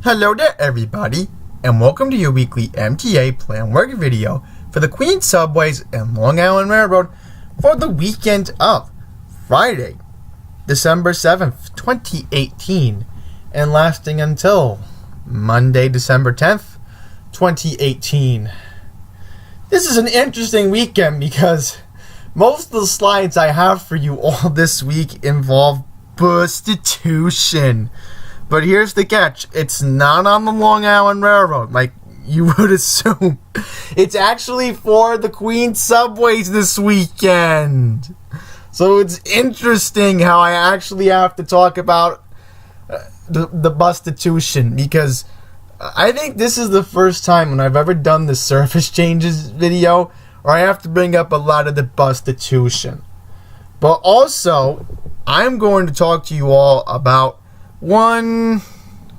Hello there everybody, and welcome to your weekly MTA Plan Work video for the Queens Subways and Long Island Railroad for the weekend of Friday, December 7th, 2018, and lasting until Monday, December 10th, 2018. This is an interesting weekend because most of the slides I have for you all this week involve prostitution. But here's the catch. It's not on the Long Island Railroad, like you would assume. It's actually for the Queens Subways this weekend. So it's interesting how I actually have to talk about the prostitution, because I think this is the first time when I've ever done the service changes video where I have to bring up a lot of the prostitution. But also, I'm going to talk to you all about one,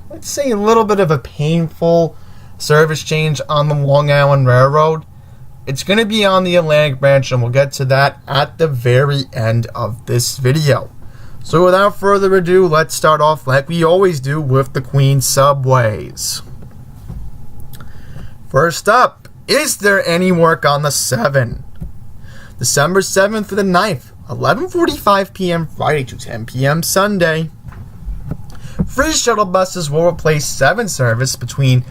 let's say a little bit of a painful service change on the Long Island Railroad. It's going to be on the Atlantic branch, and we'll get to that at the very end of this video. So without further ado, let's start off like we always do with the Queens Subways. First up, is there any work on the 7? December 7th to the 9th, 11:45 p.m. Friday to 10 p.m. Sunday. Free shuttle buses will replace 7 service between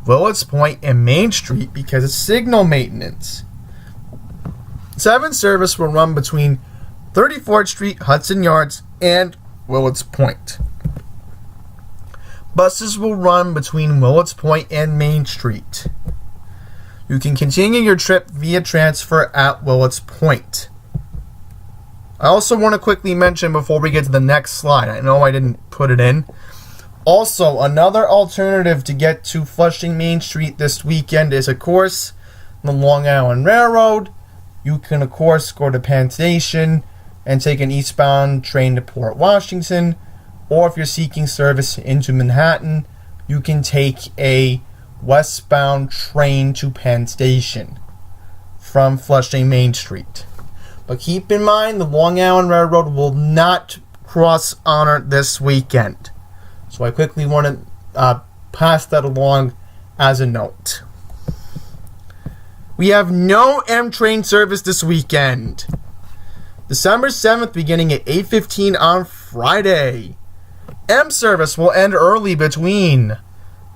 Willets Point and Main Street because of signal maintenance. 7 service will run between 34th Street, Hudson Yards, and Willets Point. Buses will run between Willets Point and Main Street. You can continue your trip via transfer at Willets Point. I also want to quickly mention before we get to the next slide, I know I didn't put it in. Also, another alternative to get to Flushing Main Street this weekend is, of course, the Long Island Railroad. You can, of course, go to Penn Station and take an eastbound train to Port Washington. Or if you're seeking service into Manhattan, you can take a westbound train to Penn Station from Flushing Main Street. But keep in mind, the Long Island Railroad will not cross Honor this weekend. So I quickly want to pass that along as a note. We have no M train service this weekend. December 7th beginning at 8:15 on Friday. M service will end early between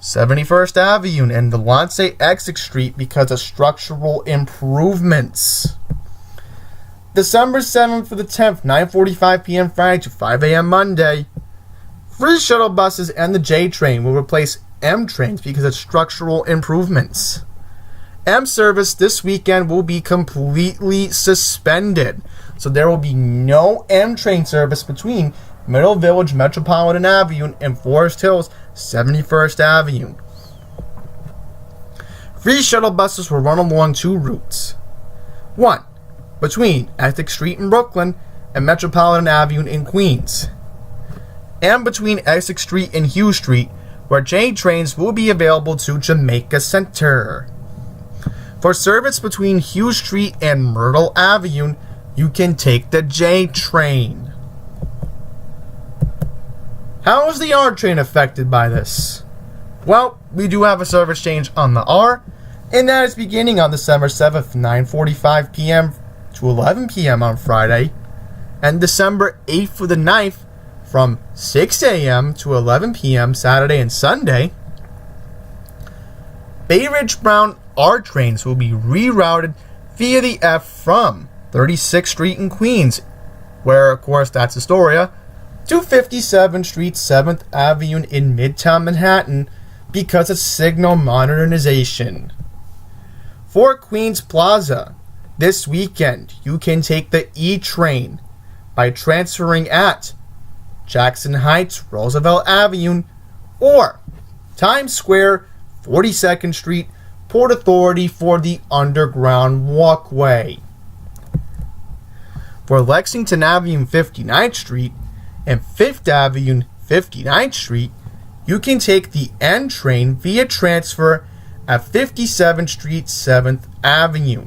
71st Avenue and Delancey Exit Street because of structural improvements. December 7th for the 10th, 9:45 p.m. Friday to 5 a.m. Monday. Free shuttle buses and the J train will replace M trains because of structural improvements. M service this weekend will be completely suspended, so there will be no M train service between Middle Village Metropolitan Avenue and Forest Hills 71st Avenue. Free shuttle buses will run along 2 routes. 1. Between Essex Street in Brooklyn and Metropolitan Avenue in Queens. And between Essex Street and Hughes Street, where J trains will be available to Jamaica Center. For service between Hughes Street and Myrtle Avenue, you can take the J train. How is the R train affected by this? Well, we do have a service change on the R, and that is beginning on December 7th, 9:45 p.m. to 11 p.m. on Friday, and December 8th for the 9th, from 6 a.m. to 11 p.m. Saturday and Sunday. Bay Ridge Brown R trains will be rerouted via the F from 36th Street in Queens, where of course that's Astoria, to 57th Street 7th Avenue in Midtown Manhattan because of signal modernization. For Queens Plaza, this weekend you can take the E train by transferring at Jackson Heights, Roosevelt Avenue, or Times Square, 42nd Street, Port Authority for the Underground Walkway. For Lexington Avenue, 59th Street, and 5th Avenue, 59th Street, you can take the N train via transfer at 57th Street, 7th Avenue.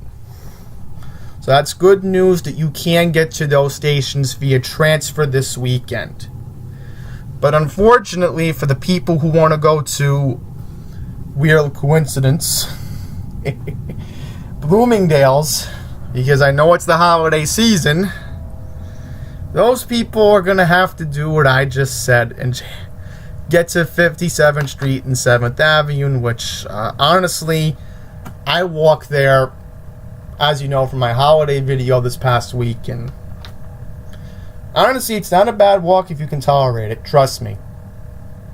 So that's good news that you can get to those stations via transfer this weekend. But unfortunately, for the people who want to go to, weird coincidence, Bloomingdale's, because I know it's the holiday season, those people are going to have to do what I just said and get to 57th Street and 7th Avenue, which, honestly, I walk there, as you know, from my holiday video this past week, and honestly, it's not a bad walk if you can tolerate it. Trust me.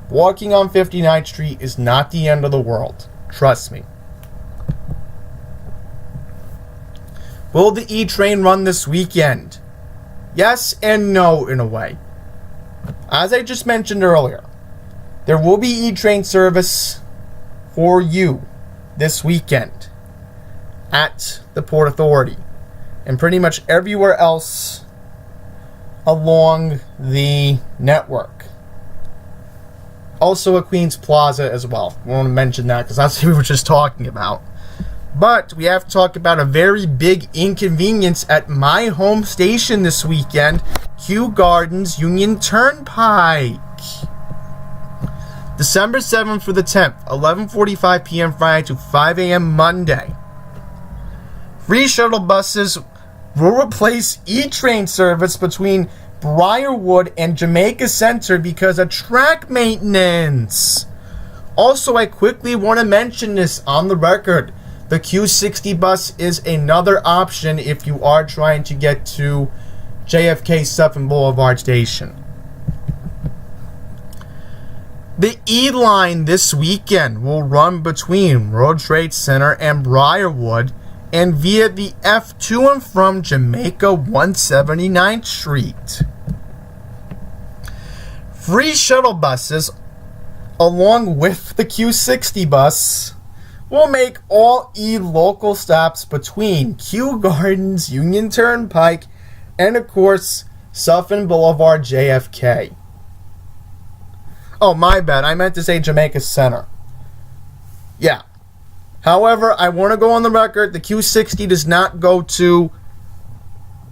Walking on 59th Street is not the end of the world. Trust me. Will the E-Train run this weekend? Yes and no, in a way. As I just mentioned earlier, there will be E-Train service for you this weekend at the Port Authority and pretty much everywhere else along the network. Also at Queens Plaza as well. I want to mention that because that's what we were just talking about. But we have to talk about a very big inconvenience at my home station this weekend, Kew Gardens Union Turnpike. December 7th for the 10th, 11:45 p.m. Friday to 5 a.m. Monday. Free shuttle buses will replace E-Train service between Briarwood and Jamaica Center because of track maintenance. Also, I quickly want to mention this on the record. The Q60 bus is another option if you are trying to get to JFK Sutphin Boulevard Station. The E-Line this weekend will run between World Trade Center and Briarwood and via the F to and from Jamaica 179th Street. Free shuttle buses, along with the Q60 bus, will make all E-local stops between Kew Gardens, Union Turnpike, and of course, Sutphin Boulevard, JFK. Oh, my bad. I meant to say Jamaica Center. Yeah. However, I want to go on the record, the Q60 does not go to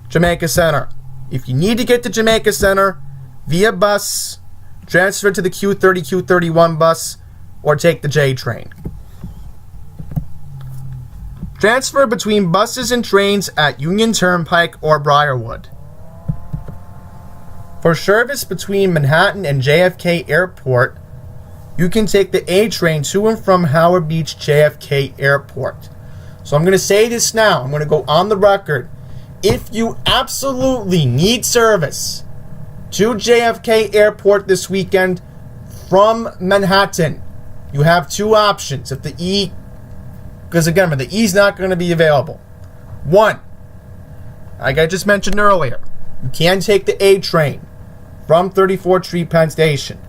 Jamaica Center. If you need to get to Jamaica Center via bus, transfer to the Q30, Q31 bus, or take the J train. Transfer between buses and trains at Union Turnpike or Briarwood. For service between Manhattan and JFK Airport, you can take the A train to and from Howard Beach JFK Airport. So I'm going to say this now. I'm going to go on the record. If you absolutely need service to JFK Airport this weekend from Manhattan, you have two options. If the E, because again, the E is not going to be available. One, like I just mentioned earlier, you can take the A train from 34th Street Penn Station.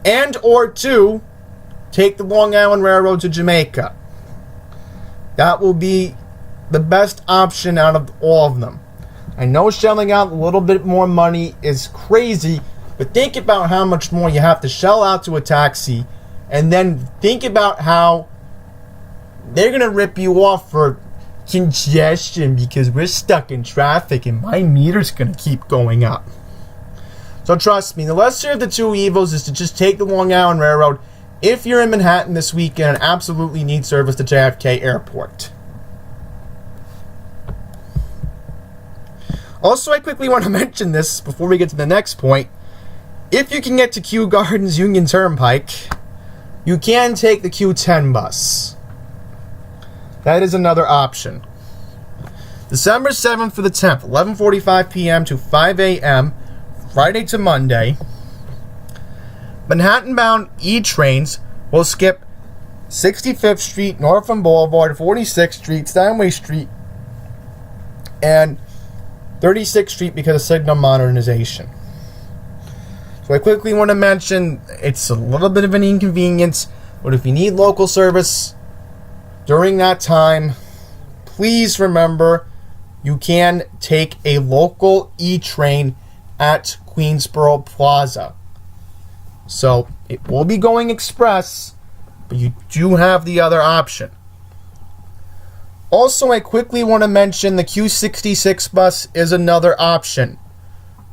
And or two, take the Long Island Railroad to Jamaica. That will be the best option out of all of them. I know shelling out a little bit more money is crazy, but think about how much more you have to shell out to a taxi, and then think about how they're going to rip you off for congestion because we're stuck in traffic and my meter's going to keep going up. So trust me, the lesser of the two evils is to just take the Long Island Railroad if you're in Manhattan this weekend and absolutely need service to JFK Airport. Also, I quickly want to mention this before we get to the next point. If you can get to Kew Gardens Union Turnpike, you can take the Q10 bus. That is another option. December 7th for the 10th, 11:45 p.m. to 5 a.m., Friday to Monday. Manhattan-bound E-trains will skip 65th Street, Northam Boulevard, 46th Street, Steinway Street, and 36th Street because of signal modernization. So I quickly want to mention it's a little bit of an inconvenience, but if you need local service during that time, please remember you can take a local E-train at Queensboro Plaza. So it will be going express, but you do have the other option. Also, I quickly want to mention the Q66 bus is another option.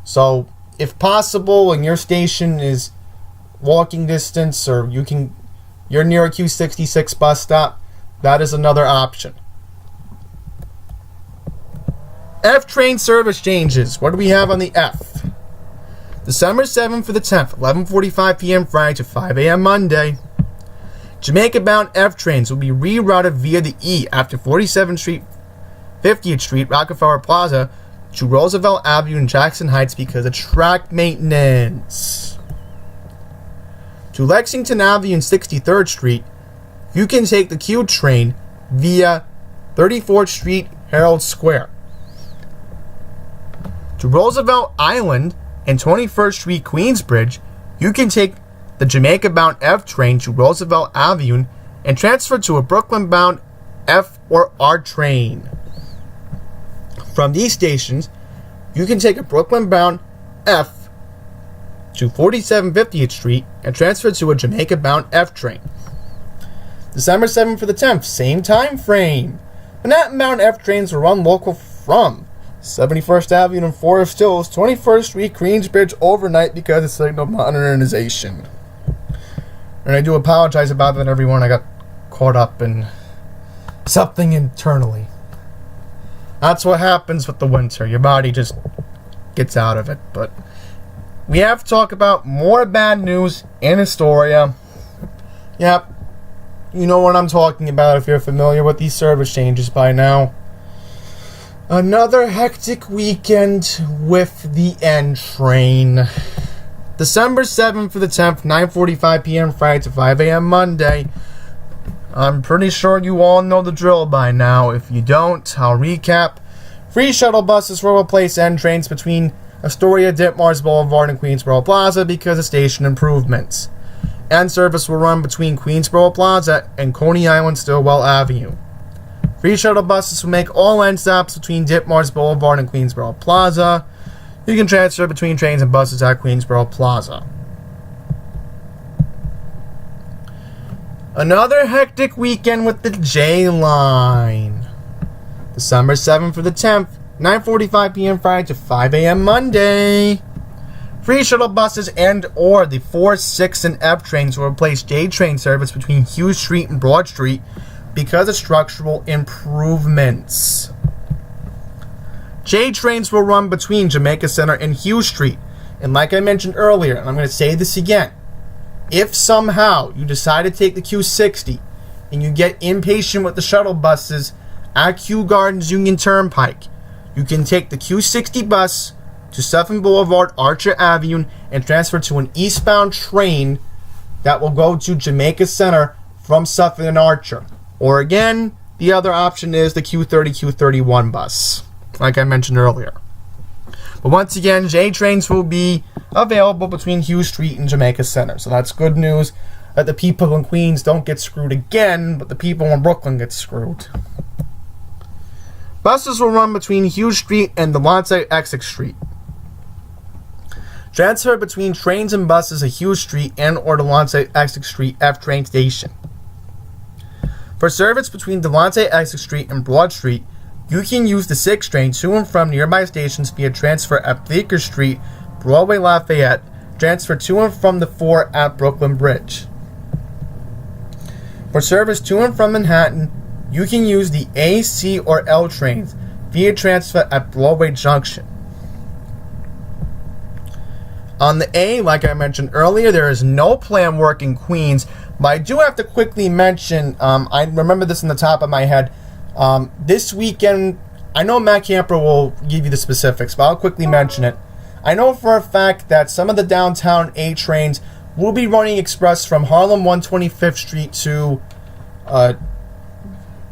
So if possible, and your station is walking distance, or you're near a Q66 bus stop, that is another option. F train service changes. What do we have on the F? December 7th for the 10th, 11:45 p.m. Friday to 5 a.m. Monday. Jamaica-bound F trains will be rerouted via the E after 47th Street, 50th Street, Rockefeller Plaza to Roosevelt Avenue and Jackson Heights because of track maintenance. To Lexington Avenue and 63rd Street, you can take the Q train via 34th Street, Herald Square. To Roosevelt Island and 21st Street, Queensbridge, you can take the Jamaica-bound F train to Roosevelt Avenue and transfer to a Brooklyn-bound F or R train. From these stations, you can take a Brooklyn-bound F to 4750th Street and transfer to a Jamaica-bound F train. December 7th for the 10th, same time frame. Manhattan-bound F trains will run local from 71st Avenue and Forest Hills, 21st Street, Queensbridge overnight because of signal modernization. And I do apologize about that, everyone. I got caught up in something internally. That's what happens with the winter. Your body just gets out of it. But we have to talk about more bad news in Astoria. Yep. You know what I'm talking about if you're familiar with these service changes by now. Another hectic weekend with the N train. December 7th for the 10th, 9:45 p.m. Friday to 5 a.m. Monday. I'm pretty sure you all know the drill by now. If you don't, I'll recap. Free shuttle buses will replace N trains between Astoria, Ditmars Boulevard, and Queensboro Plaza because of station improvements. N service will run between Queensboro Plaza and Coney Island Stillwell Avenue. Free shuttle buses will make all N stops between Ditmars Boulevard and Queensboro Plaza. You can transfer between trains and buses at Queensboro Plaza. Another hectic weekend with the J Line. December 7th for the 10th, 9:45 p.m. Friday to 5 a.m. Monday. Free shuttle buses and or the 4, 6, and F trains will replace J train service between Hughes Street and Broad Street because of structural improvements. J trains will run between Jamaica Center and Hughes Street. And like I mentioned earlier, and I'm going to say this again, if somehow you decide to take the Q60 and you get impatient with the shuttle buses at Kew Gardens Union Turnpike, you can take the Q60 bus to Sutphin Boulevard, Archer Avenue, and transfer to an eastbound train that will go to Jamaica Center from Sutphin and Archer. Or again, the other option is the Q30, Q31 bus, like I mentioned earlier. But once again, J trains will be available between Hughes Street and Jamaica Center. So that's good news that the people in Queens don't get screwed again, but the people in Brooklyn get screwed. Buses will run between Hughes Street and Delonte Essex Street. Transfer between trains and buses at Hughes Street and or Delonte Essex Street F train station. For service between Delonte Essex Street and Broad Street, you can use the 6 train to and from nearby stations via transfer at Bleecker Street, Broadway Lafayette, transfer to and from the 4 at Brooklyn Bridge. For service to and from Manhattan, you can use the A, C, or L trains via transfer at Broadway Junction. On the A, like I mentioned earlier, there is no planned work in Queens, but I do have to quickly mention, I remember this in the top of my head, this weekend, I know Matt Camper will give you the specifics, but I'll quickly mention it. I know for a fact that some of the downtown A trains will be running express from Harlem 125th Street to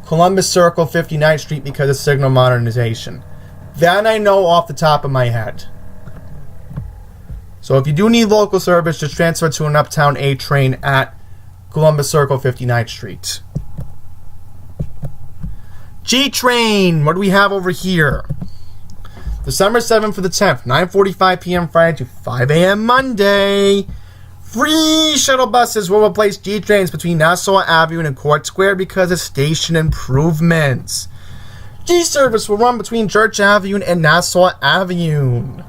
Columbus Circle 59th Street because of signal modernization. That I know off the top of my head. So if you do need local service, just transfer to an Uptown A train at Columbus Circle 59th Street. G train, what do we have over here? December 7th for the 10th, 9:45 p.m. Friday to 5 a.m. Monday. Free shuttle buses will replace G trains between Nassau Avenue and Court Square because of station improvements. G service will run between Church Avenue and Nassau Avenue.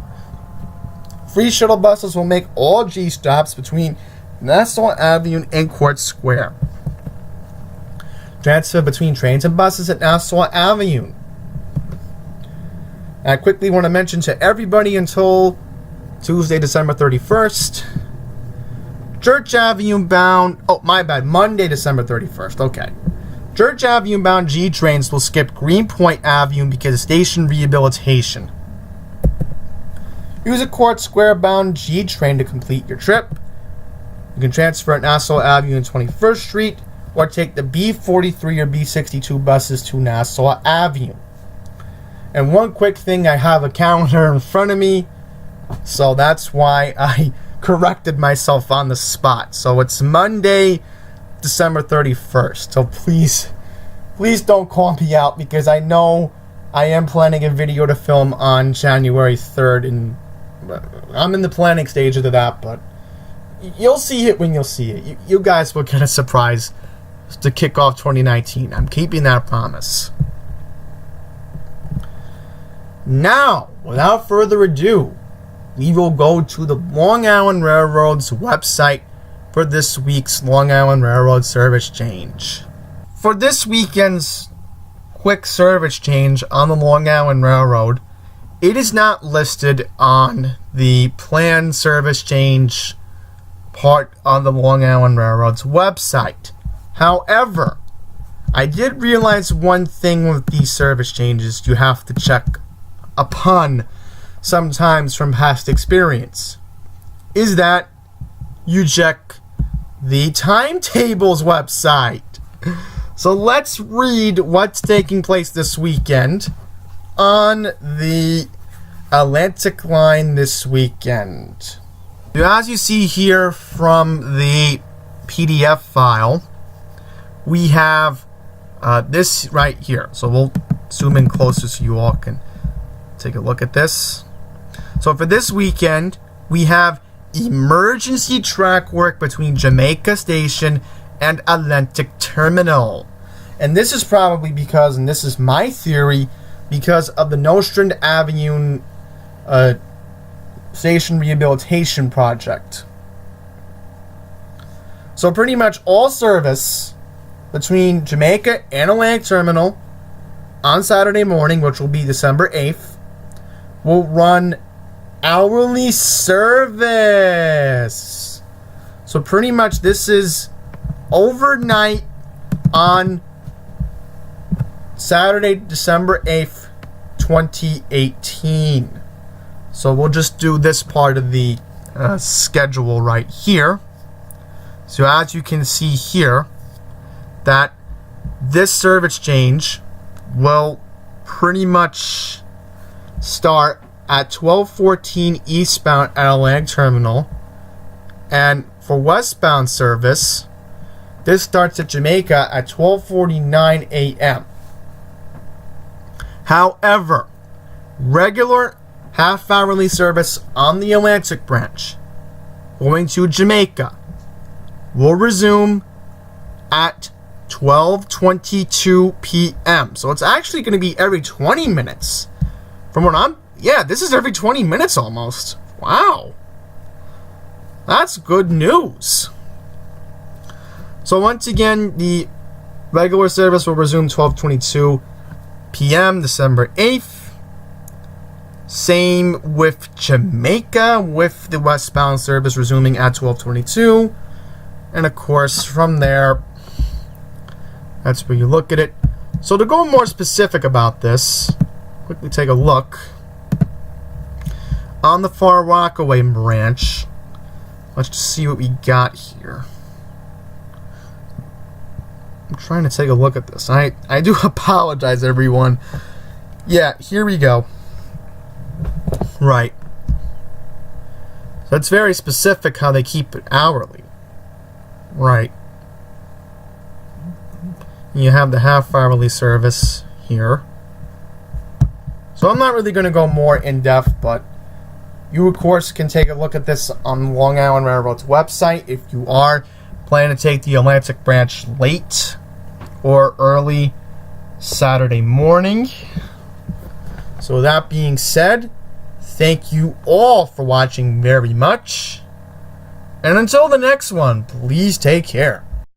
Free shuttle buses will make all G stops between Nassau Avenue and Court Square. Transfer between trains and buses at Nassau Avenue. I quickly want to mention to everybody until Tuesday, December 31st. Church Avenue bound... Oh, my bad. Monday, December 31st. Okay. Church Avenue bound G trains will skip Greenpoint Avenue because of station rehabilitation. Use a Court Square bound G train to complete your trip. You can transfer at Nassau Avenue and 21st Street, or take the B43 or B62 buses to Nassau Avenue. And one quick thing, I have a calendar in front of me, so that's why I corrected myself on the spot. So it's Monday, December 31st. So please don't call me out, because I know I am planning a video to film on January 3rd, and I'm in the planning stage of that, but you'll see it when you'll see it. You guys will get a surprise to kick off 2019. I'm keeping that promise. Now, without further ado, we will go to the Long Island Railroad's website for this week's Long Island Railroad service change. For this weekend's quick service change on the Long Island Railroad, it is not listed on the planned service change part on the Long Island Railroad's website. However, I did realize one thing with these service changes you have to check upon sometimes from past experience, is that you check the timetables website. So let's read what's taking place this weekend on the Atlantic line this weekend. As you see here from the PDF file, we have this right here. So we'll zoom in closer so you all can take a look at this. So for this weekend, we have emergency track work between Jamaica Station and Atlantic Terminal. And this is probably because, and this is my theory, because of the Nostrand Avenue station rehabilitation project. So pretty much all service between Jamaica and Atlantic Terminal on Saturday morning, which will be December 8th, will run hourly service. So pretty much this is overnight on Saturday, December 8th, 2018. So we'll just do this part of the schedule right here. So as you can see here, that this service change will pretty much start at 12:14 eastbound at Atlantic Terminal, and for westbound service, this starts at Jamaica at 12:49 a.m. However, regular half-hourly service on the Atlantic branch going to Jamaica will resume at 12:22 p.m. So it's actually going to be every 20 minutes. From what this is every 20 minutes almost. Wow. That's good news. So once again, the regular service will resume 12:22 p.m. December 8th. Same with Jamaica, with the westbound service resuming at 12:22. And of course, from there, that's where you look at it. So to go more specific about this, quickly take a look. On the Far Rockaway branch, let's just see what we got here. I'm trying to take a look at this. I do apologize, everyone. Yeah, here we go. Right. So it's very specific how they keep it hourly. Right. You have the half-hourly service here. So I'm not really going to go more in-depth, but you, of course, can take a look at this on Long Island Railroad's website if you are planning to take the Atlantic branch late or early Saturday morning. So that being said, thank you all for watching very much. And until the next one, please take care.